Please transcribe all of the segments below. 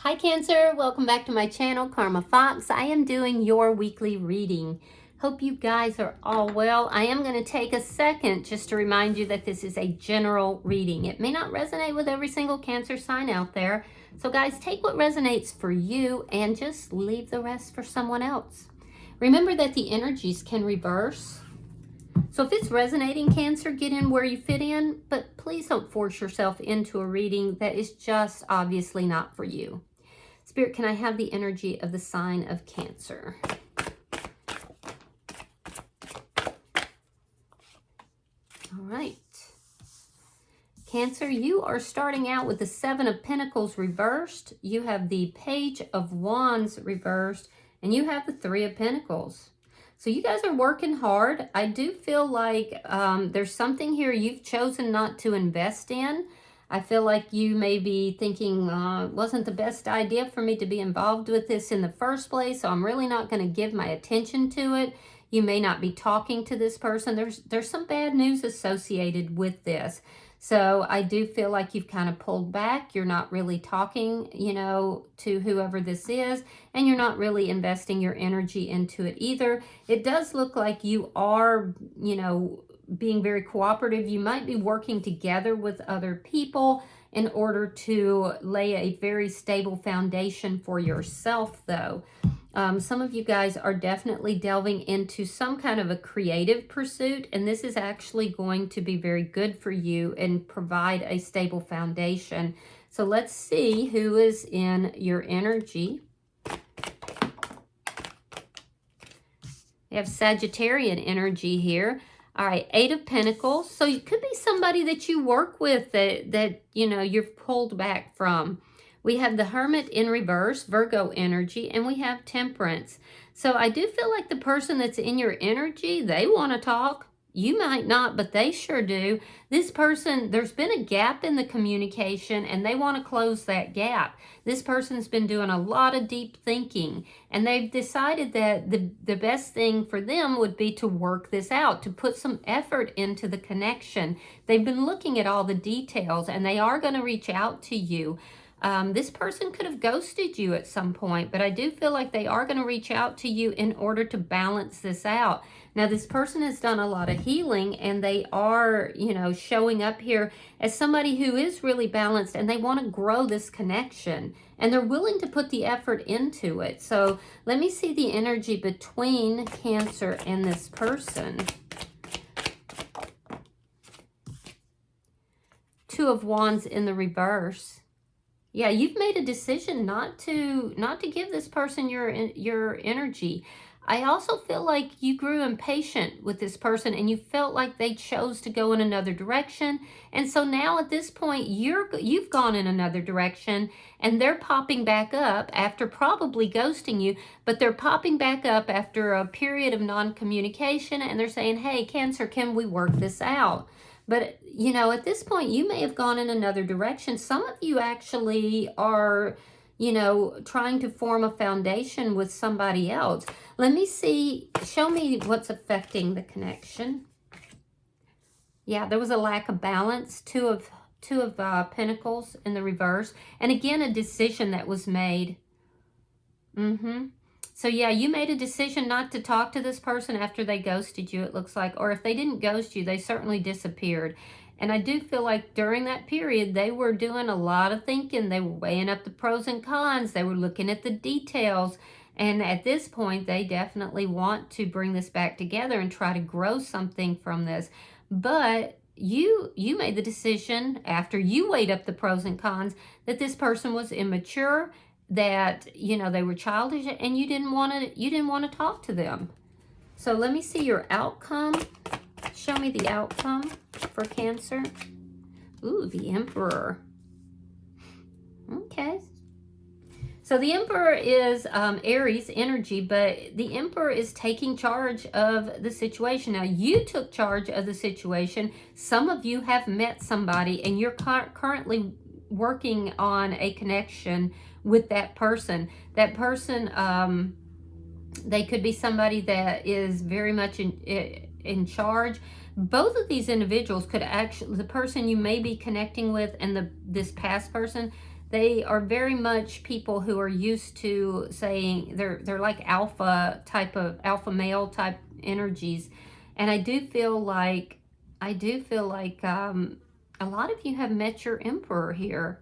Hi Cancer, welcome back to my channel, Karma Fox. I am doing your weekly reading. Hope you guys are all well. I am going to take a second just to remind you that this is a general reading. It may not resonate with every single Cancer sign out there. So guys, take what resonates for you and just leave the rest for someone else. Remember that the energies can reverse. So if it's resonating, Cancer, get in where you fit in, but please don't force yourself into a reading that is just obviously not for you. Spirit, can I have the energy of the sign of Cancer? All right. Cancer, you are starting out with the Seven of Pentacles reversed. You have the Page of Wands reversed, and you have the Three of Pentacles. So you guys are working hard. I do feel like there's something here you've chosen not to invest in. I feel like you may be thinking, it wasn't the best idea for me to be involved with this in the first place, so I'm really not going to give my attention to it. You may not be talking to this person. There's some bad news associated with this. So I do feel like you've kind of pulled back. You're not really talking, to whoever this is, and you're not really investing your energy into it either. It does look like you are, being very cooperative. You might be working together with other people in order to lay a very stable foundation for yourself, though. Some of you guys are definitely delving into some kind of a creative pursuit, and this is actually going to be very good for you and provide a stable foundation. So let's see who is in your energy. We have Sagittarian energy here. All right, Eight of Pentacles. So it could be somebody that you work with that you've pulled back from. We have the Hermit in reverse, Virgo energy, and we have Temperance. So I do feel like the person that's in your energy, they want to talk. You might not, but they sure do. This person, there's been a gap in the communication and they want to close that gap. This person's been doing a lot of deep thinking and they've decided that the best thing for them would be to work this out, to put some effort into the connection. They've been looking at all the details and they are going to reach out to you. This person could have ghosted you at some point, but I do feel like they are going to reach out to you in order to balance this out. Now, this person has done a lot of healing and they are, showing up here as somebody who is really balanced and they want to grow this connection and they're willing to put the effort into it. So let me see the energy between Cancer and this person. Two of Wands in the reverse. Yeah, you've made a decision not to give this person your energy. I also feel like you grew impatient with this person and you felt like they chose to go in another direction. And so now at this point, you've gone in another direction and they're popping back up after probably ghosting you, but they're popping back up after a period of non-communication and they're saying, hey, Cancer, can we work this out? But, at this point, you may have gone in another direction. Some of you actually are, trying to form a foundation with somebody else. Let me see. Show me what's affecting the connection. Yeah, there was a lack of balance. Two of Pentacles in the reverse. And again, a decision that was made. So yeah, you made a decision not to talk to this person after they ghosted you, it looks like. Or if they didn't ghost you, they certainly disappeared. And I do feel like during that period, they were doing a lot of thinking. They were weighing up the pros and cons. They were looking at the details. And at this point, they definitely want to bring this back together and try to grow something from this. But you made the decision after you weighed up the pros and cons that this person was immature, that they were childish and you didn't want to talk to them. So let me see your outcome. Show me the outcome for Cancer. Ooh, the Emperor. Okay. So the Emperor is Aries energy, but the Emperor is taking charge of the situation. Now, you took charge of the situation. Some of you have met somebody and you're currently working on a connection with that person. That person, they could be somebody that is very much in charge. Both of these individuals could actually, the person you may be connecting with and this past person, They are very much people who are used to saying they're like alpha male type energies. And I do feel like a lot of you have met your emperor here.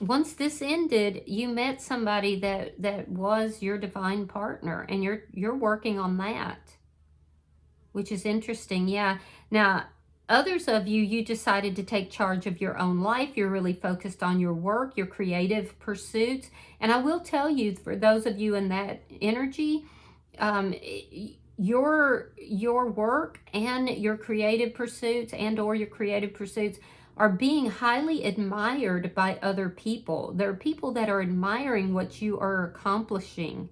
Once this ended, you met somebody that was your divine partner, and you're working on that, which is interesting. Yeah. Now, others of you decided to take charge of your own life. You're really focused on your work, your creative pursuits. And I will tell you, for those of you in that energy, your work and your creative pursuits are being highly admired by other people. There are people that are admiring what you are accomplishing.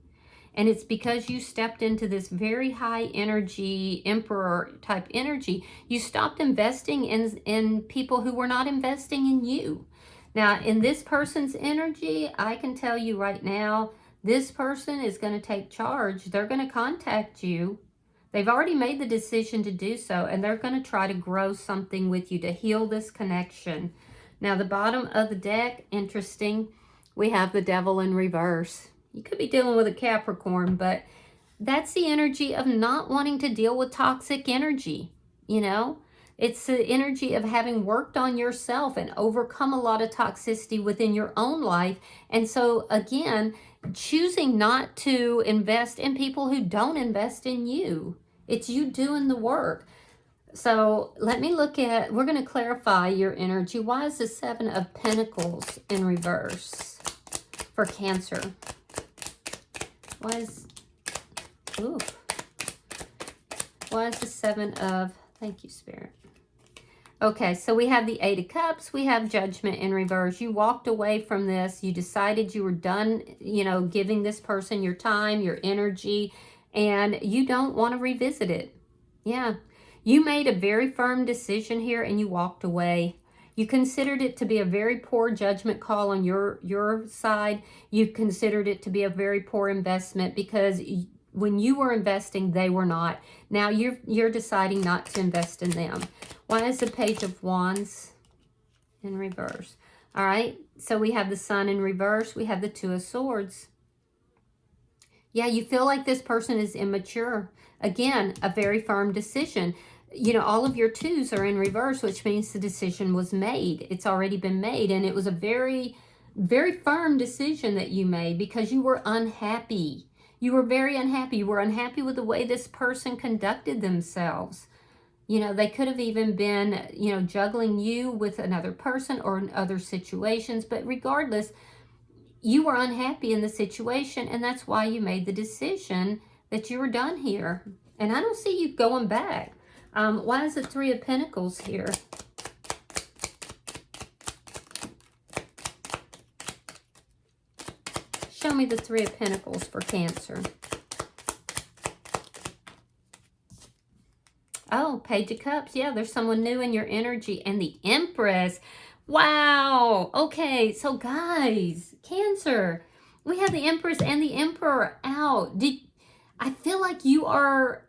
And it's because you stepped into this very high energy, emperor type energy. You stopped investing in people who were not investing in you. Now, in this person's energy, I can tell you right now, this person is going to take charge. They're going to contact you. They've already made the decision to do so, and they're going to try to grow something with you to heal this connection. Now, the bottom of the deck, interesting, we have the Devil in reverse. You could be dealing with a Capricorn, but that's the energy of not wanting to deal with toxic energy, you know? It's the energy of having worked on yourself and overcome a lot of toxicity within your own life. And so, again, choosing not to invest in people who don't invest in you. It's you doing the work. So let me look at, we're going to clarify your energy. Why is the Seven of Pentacles in reverse for Cancer? Why is the Seven of, thank you, Spirit. Okay, so we have the Eight of Cups. We have Judgment in reverse. You walked away from this. You decided you were done, you know, giving this person your time, your energy, and you don't want to revisit it. Yeah, you made a very firm decision here and you walked away. You considered it to be a very poor judgment call on your side. You considered it to be a very poor investment because when you were investing, they were not. Now you're deciding not to invest in them. Why is the Page of Wands in reverse? All right, so we have the Sun in reverse. We have the Two of Swords. Yeah, you feel like this person is immature. Again, a very firm decision. You know, all of your twos are in reverse, which means the decision was made. It's already been made, and it was a very, very firm decision that you made because you were unhappy. You were very unhappy. You were unhappy with the way this person conducted themselves. You know, they could have even been, you know, juggling you with another person or in other situations. But regardless, you were unhappy in the situation, and that's why you made the decision that you were done here. And I don't see you going back. Why is the Three of Pentacles here? Show me the Three of Pentacles for Cancer. Oh, Page of Cups. Yeah, there's someone new in your energy. And the Empress. Wow. Okay, so guys, Cancer, we have the Empress and the Emperor out. I feel like you are,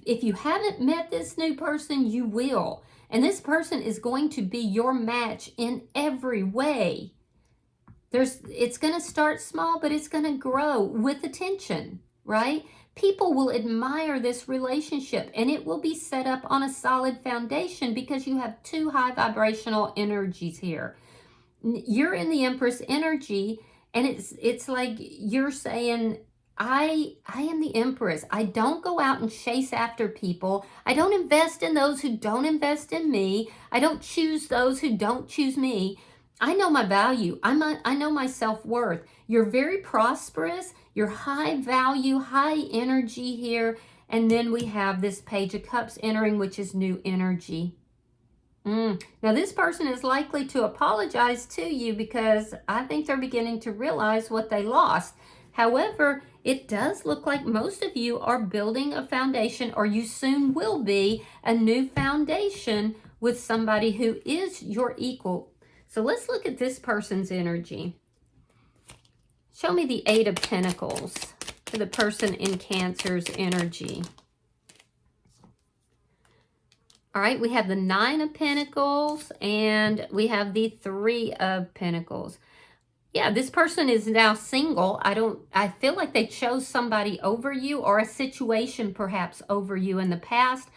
if you haven't met this new person, you will. And this person is going to be your match in every way. It's going to start small, but it's going to grow with attention, right? People will admire this relationship, and it will be set up on a solid foundation because you have two high vibrational energies here. You're in the Empress energy, and it's like you're saying, I am the Empress. I don't go out and chase after people. I don't invest in those who don't invest in me. I don't choose those who don't choose me. I know my value. I know my self-worth. You're very prosperous. You're high value, high energy here. And then we have this Page of Cups entering, which is new energy. Now, this person is likely to apologize to you because I think they're beginning to realize what they lost. However, it does look like most of you are building a foundation, or you soon will be, a new foundation with somebody who is your equal. So let's look at this person's energy. Show me the Eight of Pentacles for the person in Cancer's energy. All right, we have the 9 of Pentacles and we have the 3 of Pentacles. Yeah, this person is now single. I feel like they chose somebody over you, or a situation perhaps over you in the past.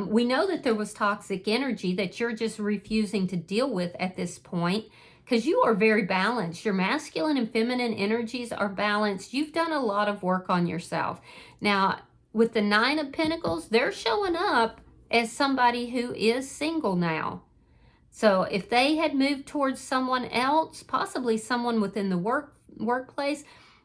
We know that there was toxic energy that you're just refusing to deal with at this point, because you are very balanced. Your masculine and feminine energies are balanced. You've done a lot of work on yourself. Now, with the 9 of Pentacles, they're showing up as somebody who is single now. So if they had moved towards someone else, possibly someone within the workplace,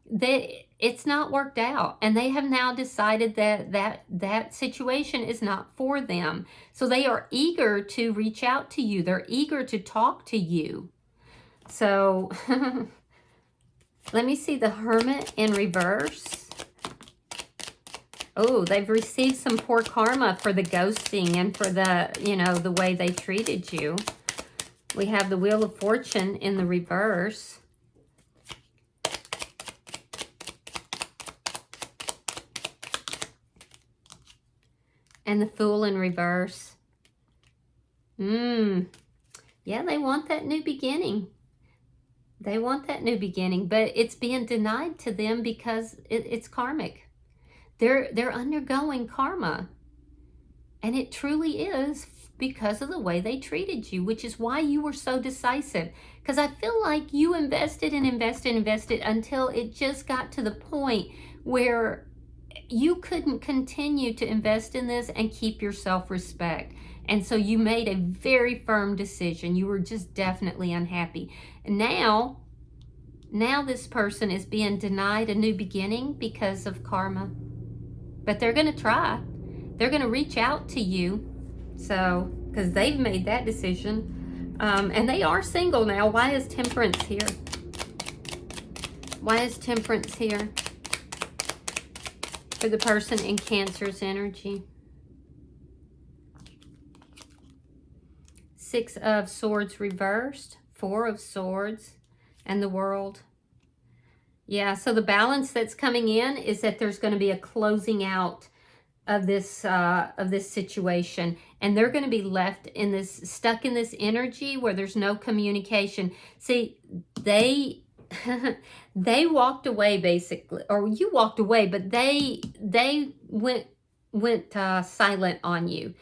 it's not worked out. And they have now decided that situation is not for them. So they are eager to reach out to you. They're eager to talk to you. So let me see the Hermit in reverse. Oh, they've received some poor karma for the ghosting and for the, the way they treated you. We have the Wheel of Fortune in the reverse. And the Fool in reverse. Yeah, they want that new beginning. They want that new beginning, but it's being denied to them because it's karmic. They're undergoing karma. And it truly is because of the way they treated you, which is why you were so decisive. Because I feel like you invested and invested and invested until it just got to the point where you couldn't continue to invest in this and keep your self-respect. And so you made a very firm decision. You were just definitely unhappy. And now this person is being denied a new beginning because of karma. But they're going to try. They're going to reach out to you. So, because they've made that decision. And they are single now. Why is Temperance here? Why is Temperance here? For the person in Cancer's energy. 6 of Swords reversed. 4 of Swords. And the World. Yeah, so the balance that's coming in is that there's going to be a closing out of this situation, and they're going to be left in this, stuck in this energy where there's no communication. See, they they walked away basically, or you walked away, but they went silent on you.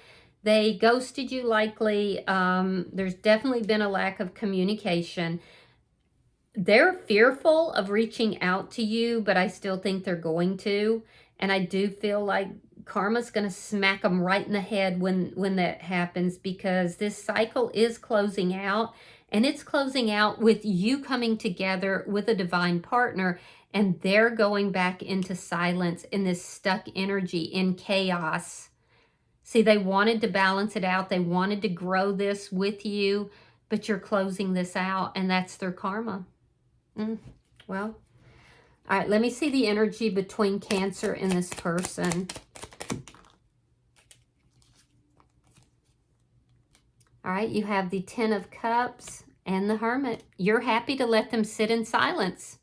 They ghosted you likely. There's definitely been a lack of communication. They're fearful of reaching out to you, but I still think they're going to. And I do feel like karma's going to smack them right in the head when that happens, because this cycle is closing out, and it's closing out with you coming together with a divine partner, and they're going back into silence in this stuck energy, in chaos. See, they wanted to balance it out. They wanted to grow this with you, but you're closing this out, and that's their karma. Well, all right, let me see the energy between Cancer and this person. All right, you have the 10 of Cups and the Hermit. You're happy to let them sit in silence.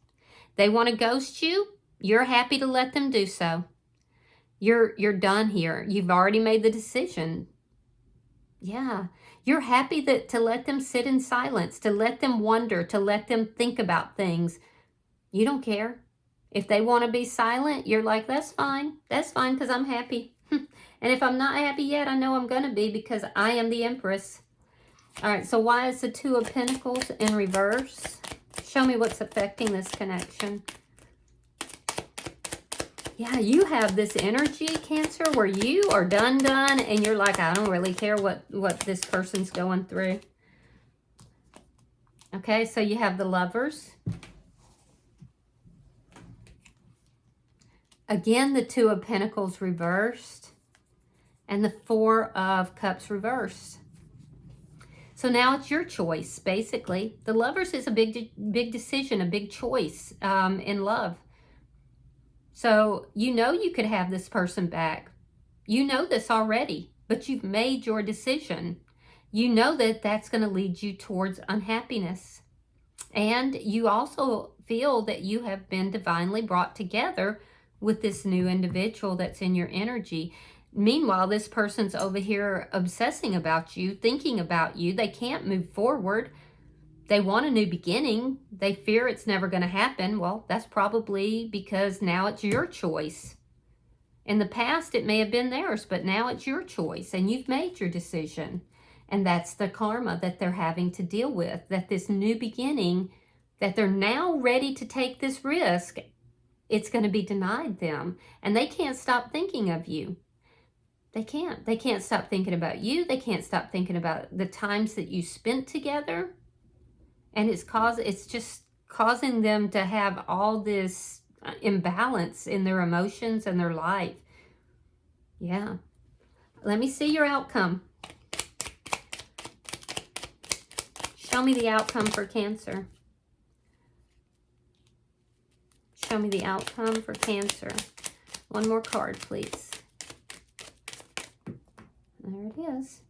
They want to ghost you. You're happy to let them do so. You're done here. You've already made the decision. Yeah. You're happy to let them sit in silence, to let them wonder, to let them think about things. You don't care. If they want to be silent, you're like, that's fine. That's fine, because I'm happy. And if I'm not happy yet, I know I'm going to be, because I am the Empress. All right, so why is the 2 of Pentacles in reverse? Show me what's affecting this connection. Yeah, you have this energy, Cancer, where you are done, and you're like, I don't really care what this person's going through. Okay, so you have the Lovers. Again, the 2 of Pentacles reversed, and the 4 of Cups reversed. So now it's your choice, basically. The Lovers is a big decision, a big choice in love. So you know you could have this person back. You know this already, but you've made your decision. You know that that's going to lead you towards unhappiness. And you also feel that you have been divinely brought together with this new individual that's in your energy. meanwhile, this person's over here obsessing about you, thinking about you. They can't move forward. They want a new beginning. They fear it's never going to happen. Well, that's probably because now it's your choice. In the past, it may have been theirs, but now it's your choice and you've made your decision. And that's the karma that they're having to deal with, that this new beginning, that they're now ready to take this risk, it's going to be denied them. And they can't stop thinking of you. They can't. They can't stop thinking about you. They can't stop thinking about the times that you spent together. And it's just causing them to have all this imbalance in their emotions and their life. Yeah. Let me see your outcome. Show me the outcome for Cancer. Show me the outcome for Cancer. One more card, please. There it is.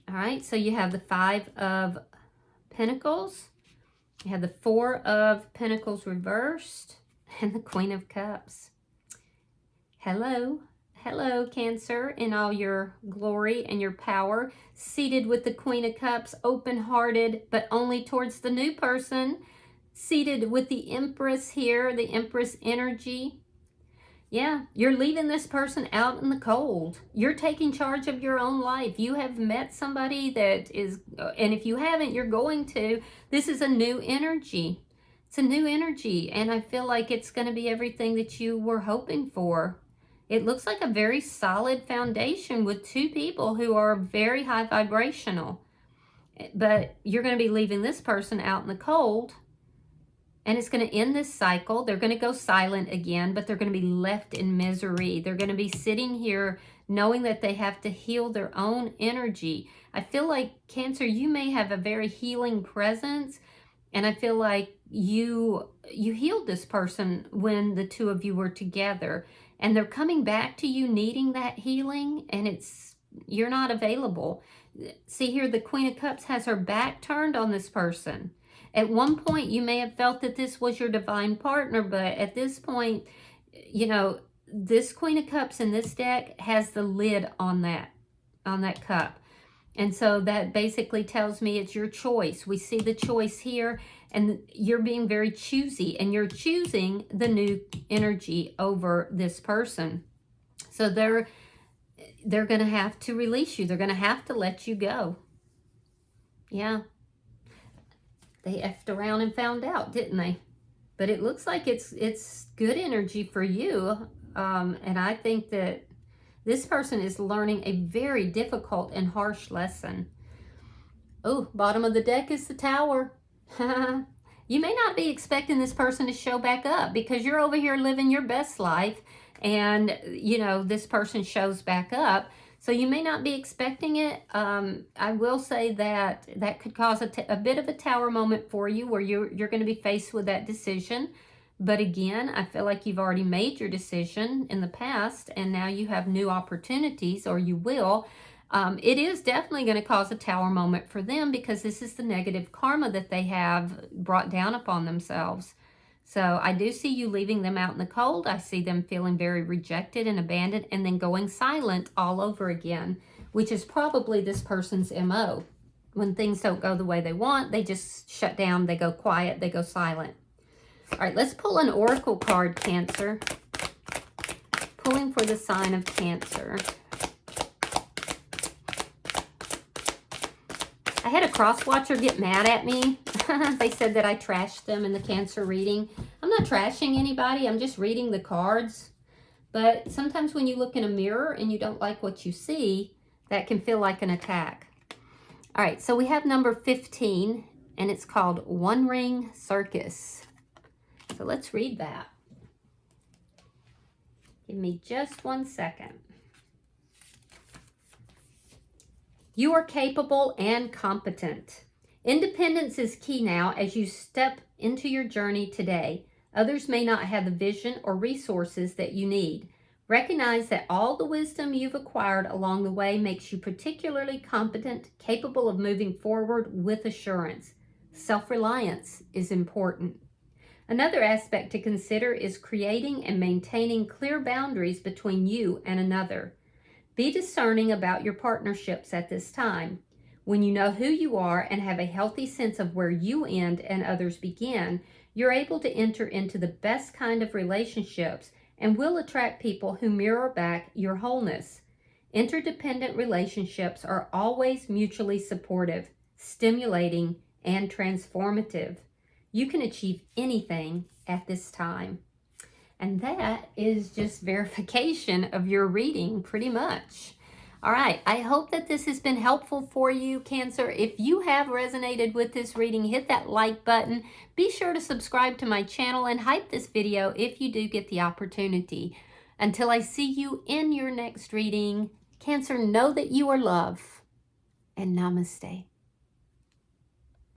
All right, so you have the 5 of Pentacles. You have the 4 of Pentacles reversed and the Queen of Cups. Hello. Hello, Cancer, in all your glory and your power. Seated with the Queen of Cups, open-hearted, but only towards the new person. Seated with the Empress here, the Empress energy. Yeah, you're leaving this person out in the cold. You're taking charge of your own life. You have met somebody that is, and if you haven't, you're going to. This is a new energy. It's a new energy, and I feel like it's going to be everything that you were hoping for. It looks like a very solid foundation with 2 people who are very high vibrational. But you're going to be leaving this person out in the cold. And it's going to end this cycle. They're going to go silent again, but they're going to be left in misery. They're going to be sitting here knowing that they have to heal their own energy. I feel like, Cancer, you may have a very healing presence. And I feel like you healed this person when the 2 of you were together. And they're coming back to you needing that healing. And you're not available. See here, the Queen of Cups has her back turned on this person. At one point, you may have felt that this was your divine partner, but at this point, you know, this Queen of Cups in this deck has the lid on that cup. And so that basically tells me it's your choice. We see the choice here, and you're being very choosy, and you're choosing the new energy over this person. So they're going to have to release you. They're going to have to let you go. Yeah. They effed around and found out, didn't they? But it looks like it's good energy for you. And I think that this person is learning a very difficult and harsh lesson. Oh, bottom of the deck is the Tower. You may not be expecting this person to show back up because you're over here living your best life. And, you know, this person shows back up. So you may not be expecting it. I will say that could cause a bit of a Tower moment for you where you're going to be faced with that decision. But again, I feel like you've already made your decision in the past and now you have new opportunities, or you will. It is definitely going to cause a Tower moment for them because this is the negative karma that they have brought down upon themselves. So I do see you leaving them out in the cold. I see them feeling very rejected and abandoned and then going silent all over again, which is probably this person's MO. When things don't go the way they want, they just shut down, they go quiet, they go silent. All right, let's pull an oracle card, Cancer. Pulling for the sign of Cancer. I had a cross-watcher get mad at me. They said that I trashed them in the Cancer reading. I'm not trashing anybody. I'm just reading the cards. But sometimes when you look in a mirror and you don't like what you see, that can feel like an attack. All right, so we have number 15, and it's called One Ring Circus. So let's read that. Give me just 1 second. You are capable and competent. Independence is key now as you step into your journey today. Others may not have the vision or resources that you need. Recognize that all the wisdom you've acquired along the way makes you particularly competent, capable of moving forward with assurance. Self-reliance is important. Another aspect to consider is creating and maintaining clear boundaries between you and another. Be discerning about your partnerships at this time. When you know who you are and have a healthy sense of where you end and others begin, you're able to enter into the best kind of relationships and will attract people who mirror back your wholeness. Interdependent relationships are always mutually supportive, stimulating, and transformative. You can achieve anything at this time. And that is just verification of your reading, pretty much. All right, I hope that this has been helpful for you, Cancer. If you have resonated with this reading, hit that like button. Be sure to subscribe to my channel and hype this video if you do get the opportunity. Until I see you in your next reading, Cancer, know that you are loved, and namaste.